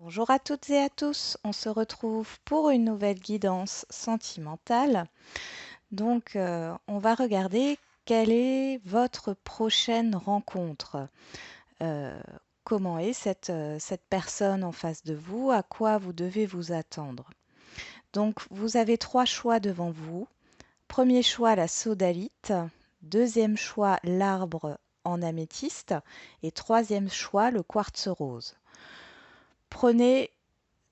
Bonjour à toutes et à tous, on se retrouve pour une nouvelle guidance sentimentale. On va regarder quelle est votre prochaine rencontre. Euh, comment est cette personne en face de vous, à quoi vous devez vous attendre. Donc, vous avez trois choix devant vous. Premier choix, la sodalite. Deuxième choix, l'arbre en améthyste. Et troisième choix, le quartz rose. Prenez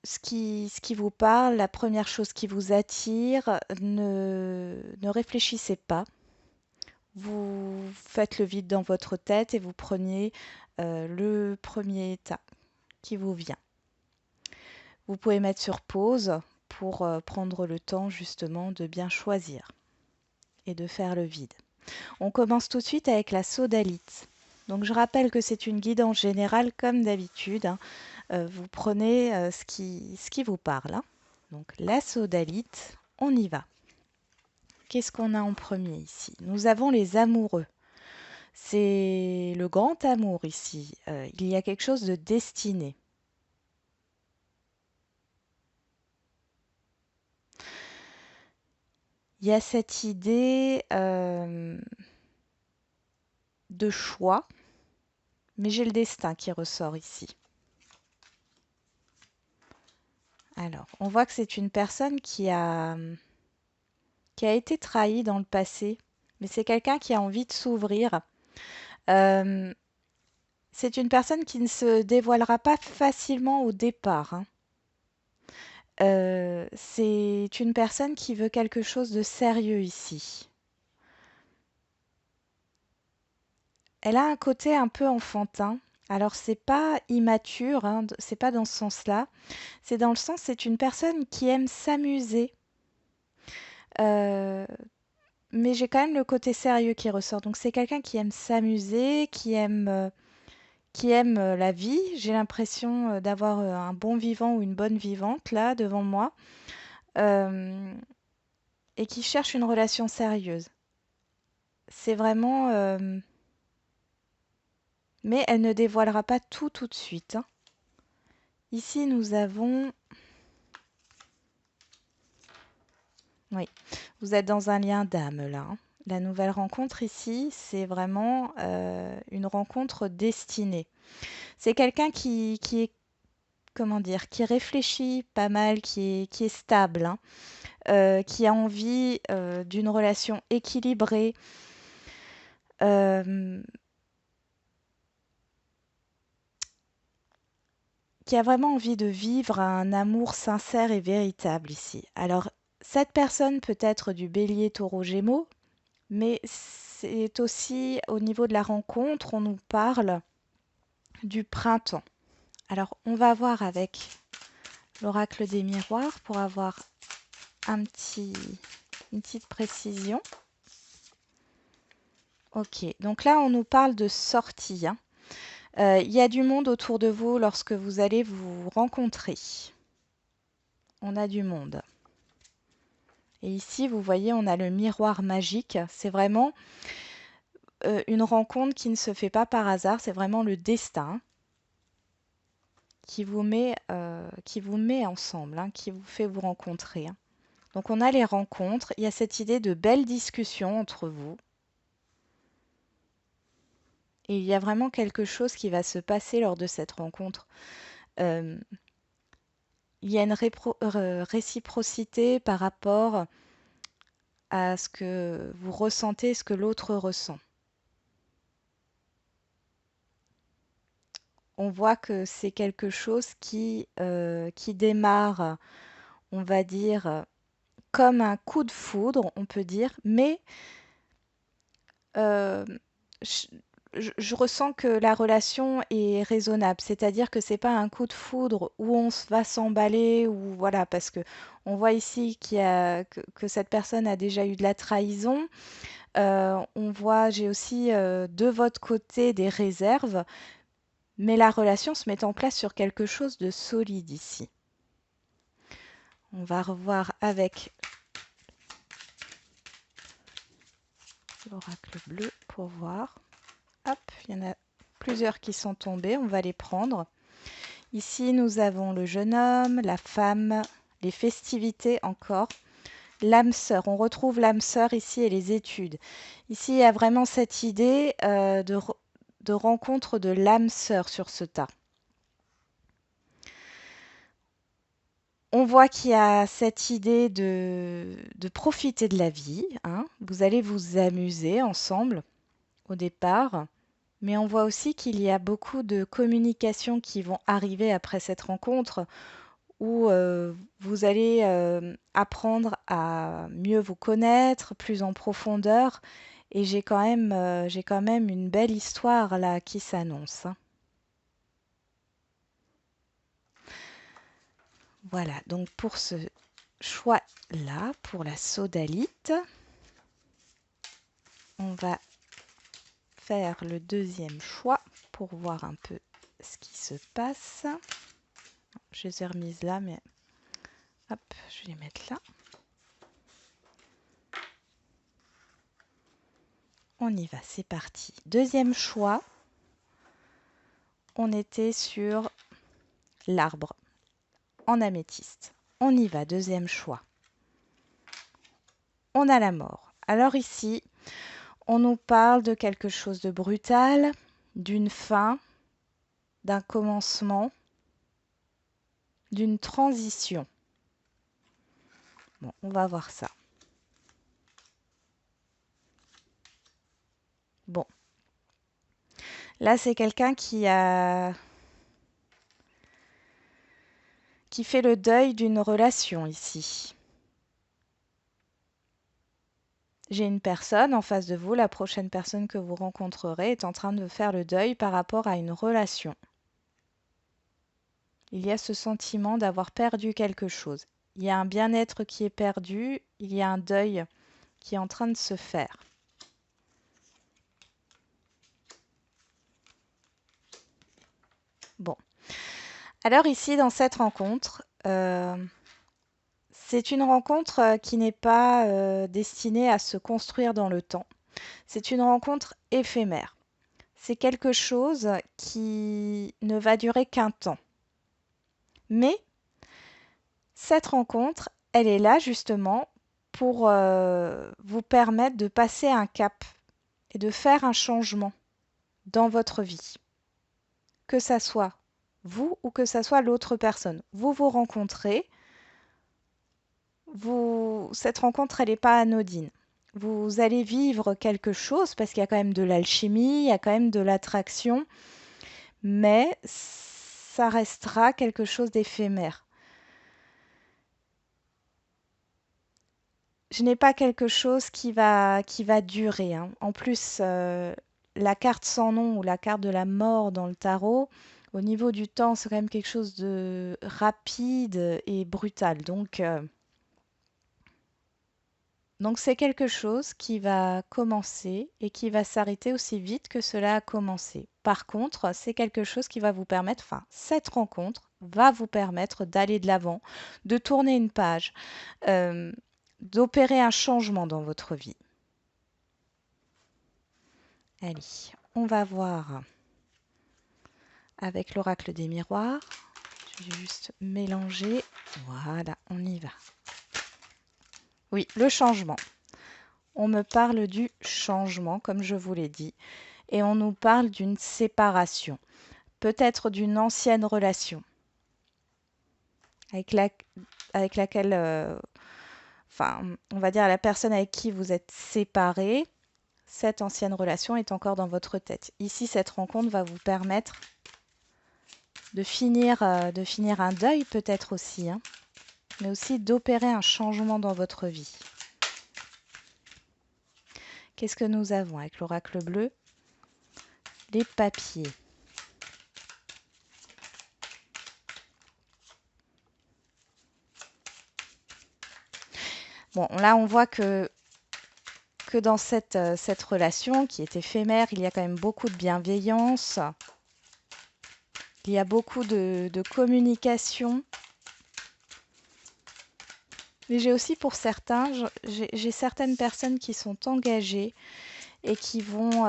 ce qui vous parle, la première chose qui vous attire, ne réfléchissez pas. Vous faites le vide dans votre tête et vous prenez le premier état qui vous vient. Vous pouvez mettre sur pause pour prendre le temps justement de bien choisir et de faire le vide. On commence tout de suite avec la sodalite. Donc je rappelle que c'est une guidance générale comme d'habitude, hein. Vous prenez ce qui vous parle, hein. Donc la sodalite, on y va. Qu'est-ce qu'on a en premier ici? Nous avons les amoureux. C'est le grand amour ici. Il y a quelque chose de destiné. Il y a cette idée de choix, mais j'ai le destin qui ressort ici. Alors, on voit que c'est une personne qui a été trahie dans le passé, mais c'est quelqu'un qui a envie de s'ouvrir. Euh, c'est une personne qui ne se dévoilera pas facilement au départ, hein. C'est une personne qui veut quelque chose de sérieux ici. Elle a un côté un peu enfantin. Alors c'est pas immature, hein, c'est pas dans ce sens-là. C'est dans le sens, c'est une personne qui aime s'amuser. Euh, mais j'ai quand même le côté sérieux qui ressort. Donc c'est quelqu'un qui aime s'amuser, qui aime la vie. J'ai l'impression d'avoir un bon vivant ou une bonne vivante là devant moi. Euh, et qui cherche une relation sérieuse. C'est vraiment... mais elle ne dévoilera pas tout de suite, hein. Ici, nous avons... Oui, vous êtes dans un lien d'âme là, hein. La nouvelle rencontre ici, c'est vraiment une rencontre destinée. C'est quelqu'un qui est, comment dire, qui réfléchit pas mal, qui est stable, hein, qui a envie d'une relation équilibrée. euh, qui a vraiment envie de vivre un amour sincère et véritable ici. Alors, cette personne peut être du bélier, taureau, gémeaux, mais c'est aussi au niveau de la rencontre, on nous parle du printemps. Alors, on va voir avec l'oracle des miroirs pour avoir une petite précision. Ok, donc là, on nous parle de sortie, hein. Il y a du monde autour de vous lorsque vous allez vous rencontrer. On a du monde. Et ici, vous voyez, on a le miroir magique. C'est vraiment une rencontre qui ne se fait pas par hasard. C'est vraiment le destin qui vous met ensemble, hein, qui vous fait vous rencontrer, hein. Donc on a les rencontres. Il y a cette idée de belles discussions entre vous. Et il y a vraiment quelque chose qui va se passer lors de cette rencontre. Euh, il y a une réciprocité par rapport à ce que vous ressentez, ce que l'autre ressent. On voit que c'est quelque chose qui démarre, on va dire, comme un coup de foudre, on peut dire, mais euh, je, je ressens que la relation est raisonnable, c'est-à-dire que c'est pas un coup de foudre où va s'emballer ou voilà, parce que on voit ici que cette personne a déjà eu de la trahison. On voit, j'ai aussi de votre côté des réserves. Mais la relation se met en place sur quelque chose de solide ici. On va revoir avec l'oracle bleu pour voir. Hop, il y en a plusieurs qui sont tombés, on va les prendre. Ici, nous avons le jeune homme, la femme, les festivités encore, l'âme sœur. On retrouve l'âme sœur ici et les études. Ici, il y a vraiment cette idée de rencontre de l'âme sœur sur ce tas. On voit qu'il y a cette idée de profiter de la vie, hein. Vous allez vous amuser ensemble au départ, mais on voit aussi qu'il y a beaucoup de communications qui vont arriver après cette rencontre où vous allez apprendre à mieux vous connaître, plus en profondeur. Et j'ai quand même une belle histoire là qui s'annonce, hein. Voilà, donc pour ce choix-là, pour la sodalite, on va faire le deuxième choix pour voir un peu ce qui se passe. Je les ai remises là, mais hop, je vais les mettre là. On y va, c'est parti. Deuxième choix, on était sur l'arbre en améthyste. On y va, deuxième choix. On a la mort. Alors ici, on nous parle de quelque chose de brutal, d'une fin, d'un commencement, d'une transition. Bon, on va voir ça. Bon. Là, c'est quelqu'un qui fait le deuil d'une relation ici. J'ai une personne en face de vous, la prochaine personne que vous rencontrerez est en train de faire le deuil par rapport à une relation. Il y a ce sentiment d'avoir perdu quelque chose. Il y a un bien-être qui est perdu, il y a un deuil qui est en train de se faire. Bon. Alors ici, dans cette rencontre, c'est une rencontre qui n'est pas destinée à se construire dans le temps. C'est une rencontre éphémère. C'est quelque chose qui ne va durer qu'un temps. Mais cette rencontre, elle est là justement pour vous permettre de passer un cap et de faire un changement dans votre vie. Que ça soit vous ou que ça soit l'autre personne. Vous vous rencontrez, cette rencontre, elle n'est pas anodine. Vous allez vivre quelque chose parce qu'il y a quand même de l'alchimie, il y a quand même de l'attraction, mais ça restera quelque chose d'éphémère. Je n'ai pas quelque chose qui va durer, hein. En plus, la carte sans nom ou la carte de la mort dans le tarot, au niveau du temps, c'est quand même quelque chose de rapide et brutal. Donc c'est quelque chose qui va commencer et qui va s'arrêter aussi vite que cela a commencé. Par contre, c'est quelque chose qui va vous permettre, enfin, cette rencontre va vous permettre d'aller de l'avant, de tourner une page, euh, d'opérer un changement dans votre vie. Allez, on va voir avec l'oracle des miroirs. Je vais juste mélanger. Voilà, on y va. Oui, le changement. On me parle du changement, comme je vous l'ai dit, et on nous parle d'une séparation, peut-être d'une ancienne relation avec laquelle, enfin, on va dire la personne avec qui vous êtes séparés, cette ancienne relation est encore dans votre tête. Ici, cette rencontre va vous permettre de finir un deuil peut-être aussi, hein, mais aussi d'opérer un changement dans votre vie. Qu'est-ce que nous avons avec l'oracle bleu? Les papiers. Bon, là, on voit que dans cette relation qui est éphémère, il y a quand même beaucoup de bienveillance. Il y a beaucoup de communication. Mais j'ai aussi pour certains, j'ai certaines personnes qui sont engagées et qui vont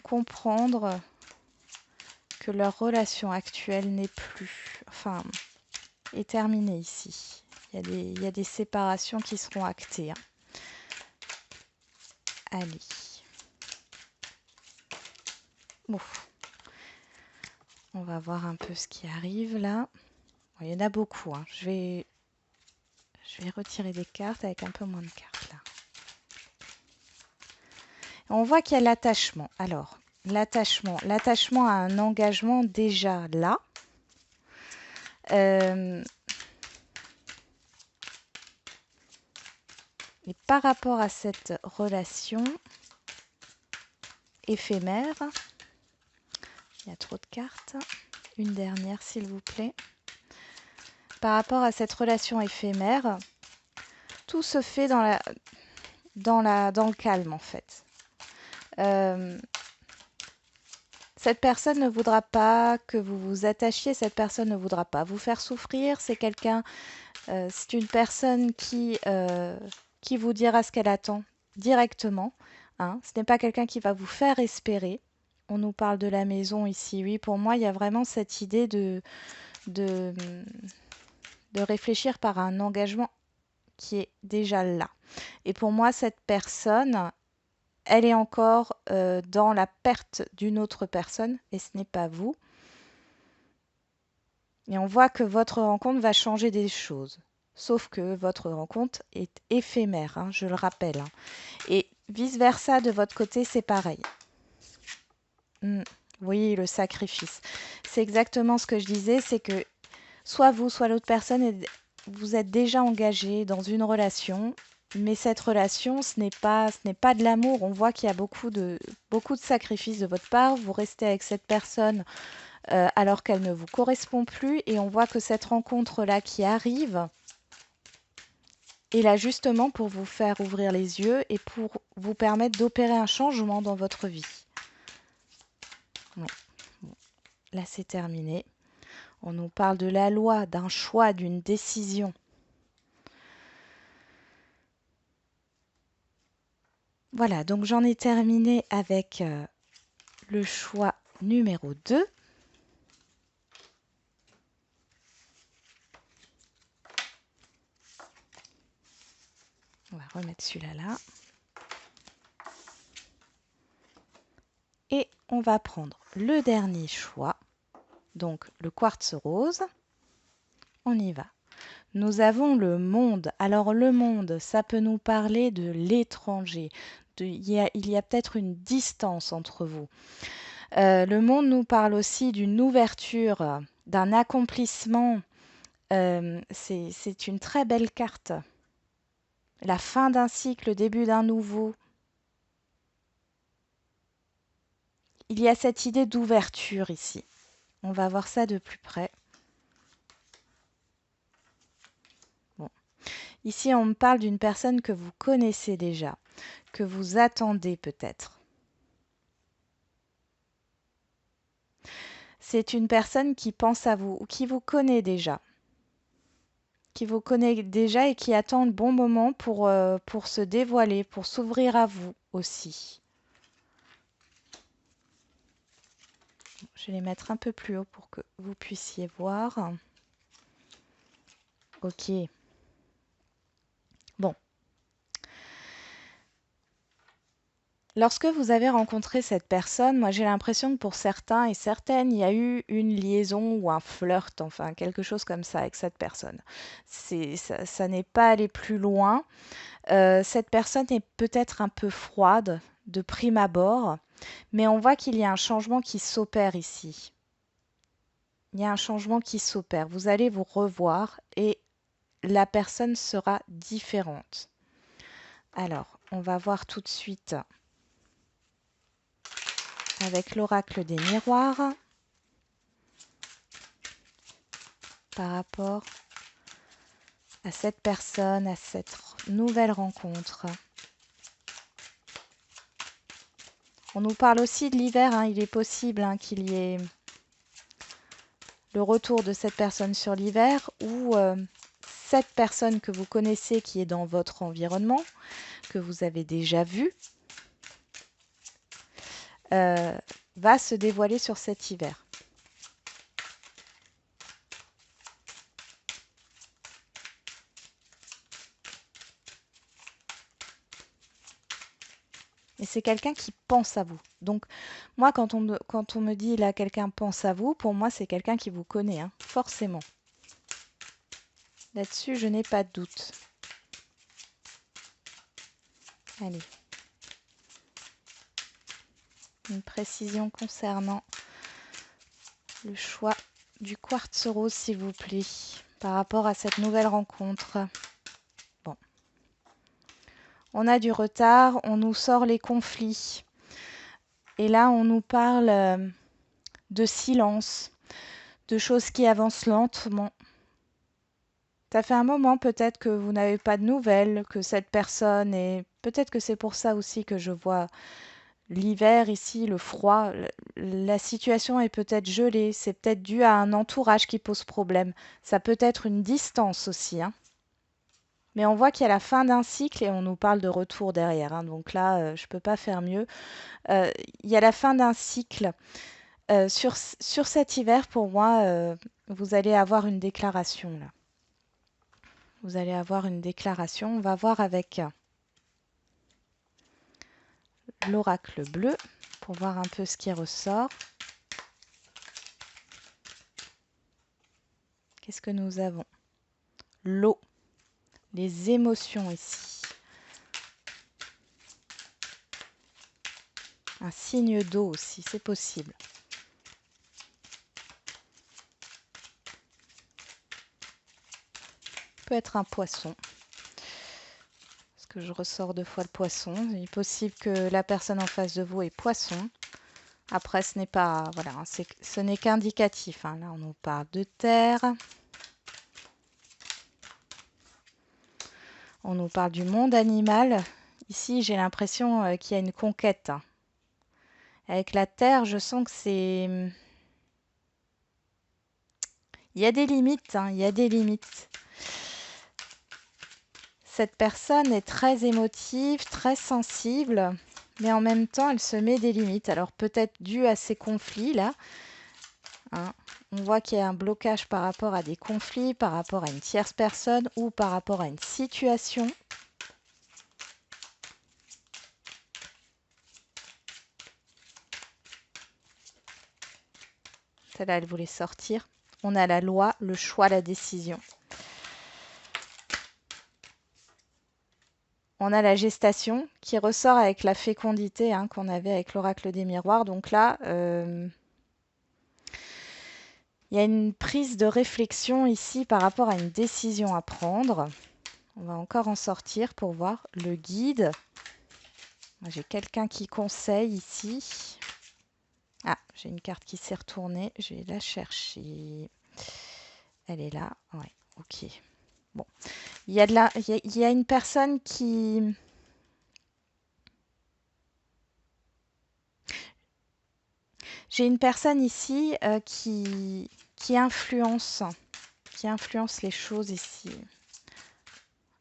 comprendre que leur relation actuelle n'est plus, enfin, est terminée ici. Il y a des séparations qui seront actées, hein. Allez. Bon. On va voir un peu ce qui arrive là. Bon, il y en a beaucoup, hein. Je vais retirer des cartes avec un peu moins de cartes là. On voit qu'il y a l'attachement. Alors, l'attachement à un engagement déjà là. Et par rapport à cette relation éphémère, il y a trop de cartes. Une dernière, s'il vous plaît. Par rapport à cette relation éphémère, tout se fait dans le calme, en fait. Cette personne ne voudra pas que vous vous attachiez, cette personne ne voudra pas vous faire souffrir. C'est une personne qui vous dira ce qu'elle attend directement, hein. Ce n'est pas quelqu'un qui va vous faire espérer. On nous parle de la maison ici. Oui, pour moi, il y a vraiment cette idée de réfléchir par un engagement qui est déjà là. Et pour moi, cette personne, elle est encore dans la perte d'une autre personne et ce n'est pas vous. Et on voit que votre rencontre va changer des choses. Sauf que votre rencontre est éphémère, hein, je le rappelle, hein. Et vice-versa, de votre côté, c'est pareil. Oui, le sacrifice. C'est exactement ce que je disais, c'est que soit vous, soit l'autre personne, vous êtes déjà engagé dans une relation, mais cette relation, ce n'est pas de l'amour. On voit qu'il y a beaucoup de sacrifices de votre part. Vous restez avec cette personne alors qu'elle ne vous correspond plus. Et on voit que cette rencontre-là qui arrive est là justement pour vous faire ouvrir les yeux et pour vous permettre d'opérer un changement dans votre vie. Ouais. Bon. Là, c'est terminé. On nous parle de la loi, d'un choix, d'une décision. Voilà, donc j'en ai terminé avec le choix numéro 2. On va remettre celui-là là. Et on va prendre le dernier choix, donc le quartz rose. On y va. Nous avons le monde. Alors le monde, ça peut nous parler de l'étranger. Il y a peut-être une distance entre vous. Le monde nous parle aussi d'une ouverture, d'un accomplissement. C'est une très belle carte. La fin d'un cycle, le début d'un nouveau. Il y a cette idée d'ouverture ici. On va voir ça de plus près. Bon. Ici, on me parle d'une personne que vous connaissez déjà, que vous attendez peut-être. C'est une personne qui pense à vous ou qui vous connaît déjà. Qui vous connaît déjà et qui attend le bon moment pour se dévoiler, pour s'ouvrir à vous aussi. Je vais les mettre un peu plus haut pour que vous puissiez voir. Ok. Bon. Lorsque vous avez rencontré cette personne, moi j'ai l'impression que pour certains et certaines, il y a eu une liaison ou un flirt, enfin quelque chose comme ça avec cette personne. Ça n'est pas allé plus loin. Cette personne est peut-être un peu froide de prime abord, mais on voit qu'il y a un changement qui s'opère ici. Il y a un changement qui s'opère. Vous allez vous revoir et la personne sera différente. Alors, on va voir tout de suite avec l'oracle des miroirs par rapport à cette personne, à cette nouvelle rencontre. On nous parle aussi de l'hiver, hein. Il est possible qu'il y ait le retour de cette personne sur l'hiver ou cette personne que vous connaissez qui est dans votre environnement, que vous avez déjà vu, va se dévoiler sur cet hiver. Et c'est quelqu'un qui pense à vous. Donc, moi, quand on me dit là, quelqu'un pense à vous, pour moi, c'est quelqu'un qui vous connaît, hein, forcément. Là-dessus, je n'ai pas de doute. Allez. Une précision concernant le choix du quartz rose, s'il vous plaît, par rapport à cette nouvelle rencontre. Bon. On a du retard, on nous sort les conflits. Et là, on nous parle de silence, de choses qui avancent lentement. Ça fait un moment peut-être que vous n'avez pas de nouvelles, que cette personne est... Peut-être que c'est pour ça aussi que je vois l'hiver ici, le froid. La situation est peut-être gelée, c'est peut-être dû à un entourage qui pose problème. Ça peut être une distance aussi, hein. Mais on voit qu'il y a la fin d'un cycle et on nous parle de retour derrière, hein. Donc là, je ne peux pas faire mieux. Il y a la fin d'un cycle. Sur cet hiver, pour moi, vous allez avoir une déclaration là. Vous allez avoir une déclaration. On va voir avec l'oracle bleu pour voir un peu ce qui ressort. Qu'est-ce que nous avons? L'eau, les émotions ici. Un signe d'eau aussi, c'est possible. Peut être un poisson. Parce que je ressors 2 fois le poisson. Il est possible que la personne en face de vous est poisson. Après, ce n'est pas, voilà, ce n'est qu'indicatif, hein. Là, on nous parle de terre. On nous parle du monde animal. Ici, j'ai l'impression qu'il y a une conquête. Avec la terre, je sens que c'est... Il y a des limites, hein, il y a des limites. Cette personne est très émotive, très sensible, mais en même temps, elle se met des limites. Alors peut-être dû à ces conflits-là, hein, on voit qu'il y a un blocage par rapport à des conflits, par rapport à une tierce personne ou par rapport à une situation. Celle-là, elle voulait sortir. On a la loi, le choix, la décision. On a la gestation qui ressort avec la fécondité, hein, qu'on avait avec l'oracle des miroirs. Donc là, il y a une prise de réflexion ici par rapport à une décision à prendre. On va encore en sortir pour voir le guide. J'ai quelqu'un qui conseille ici. Ah, j'ai une carte qui s'est retournée. Je vais la chercher. Elle est là. Ouais, ok. Bon. Il y a une personne qui... J'ai une personne ici qui influence les choses ici.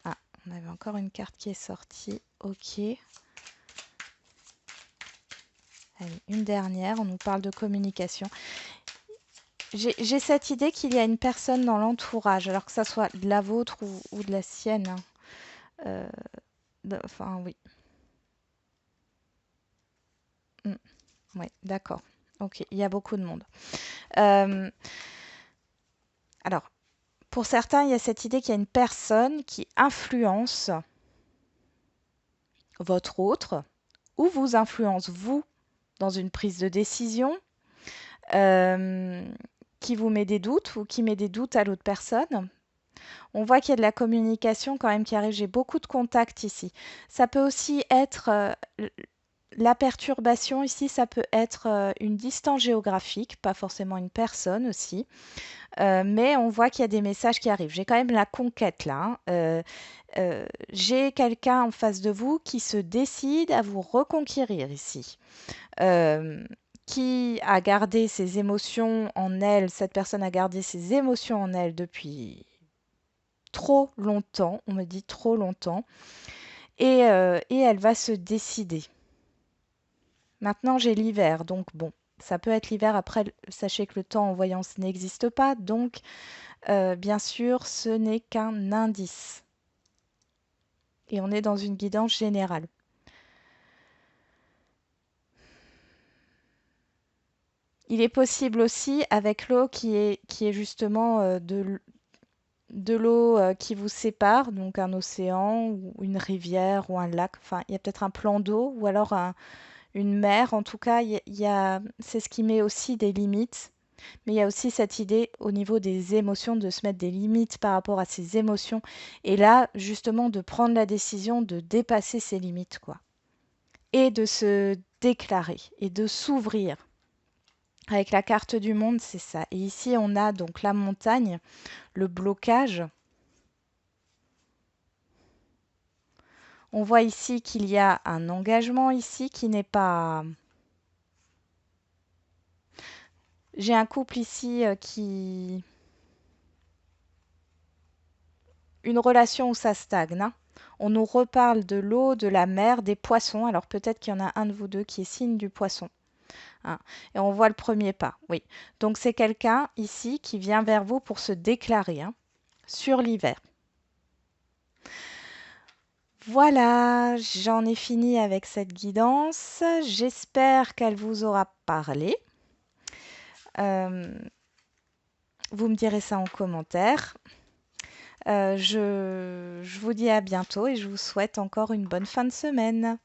Ah, on avait encore une carte qui est sortie. Ok. Allez, une dernière. On nous parle de communication. J'ai cette idée qu'il y a une personne dans l'entourage, alors que ça soit de la vôtre ou de la sienne, hein. Enfin, oui. Oui, d'accord. Ok, il y a beaucoup de monde. Alors, pour certains, il y a cette idée qu'il y a une personne qui influence votre autre ou vous influence vous dans une prise de décision, qui vous met des doutes ou qui met des doutes à l'autre personne. On voit qu'il y a de la communication quand même qui arrive. J'ai beaucoup de contacts ici. Ça peut aussi être la perturbation ici, ça peut être une distance géographique, pas forcément une personne aussi. Mais on voit qu'il y a des messages qui arrivent. J'ai quand même la conquête là, hein. J'ai quelqu'un en face de vous qui se décide à vous reconquérir ici. Qui a gardé ses émotions en elle, cette personne a gardé ses émotions en elle depuis trop longtemps, on me dit trop longtemps, et elle va se décider. Maintenant, j'ai l'hiver, donc bon, ça peut être l'hiver. Après, sachez que le temps en voyance n'existe pas, donc bien sûr, ce n'est qu'un indice. Et on est dans une guidance générale. Il est possible aussi avec l'eau qui est justement de l'eau qui vous sépare, donc un océan ou une rivière ou un lac. Enfin, il y a peut-être un plan d'eau ou alors une mer. En tout cas, c'est ce qui met aussi des limites. Mais il y a aussi cette idée au niveau des émotions de se mettre des limites par rapport à ses émotions. Et là, justement, de prendre la décision de dépasser ses limites, quoi. Et de se déclarer et de s'ouvrir. Avec la carte du monde, c'est ça. Et ici, on a donc la montagne, le blocage. On voit ici qu'il y a un engagement ici qui n'est pas... J'ai un couple ici qui... Une relation où ça stagne, hein. On nous reparle de l'eau, de la mer, des poissons. Alors peut-être qu'il y en a un de vous deux qui est signe du poisson, hein. Et on voit le premier pas, oui. Donc c'est quelqu'un ici qui vient vers vous pour se déclarer, hein, sur l'hiver. Voilà, j'en ai fini avec cette guidance. J'espère qu'elle vous aura parlé. Euh, Vous me direz ça en commentaire. Je vous dis à bientôt et je vous souhaite encore une bonne fin de semaine.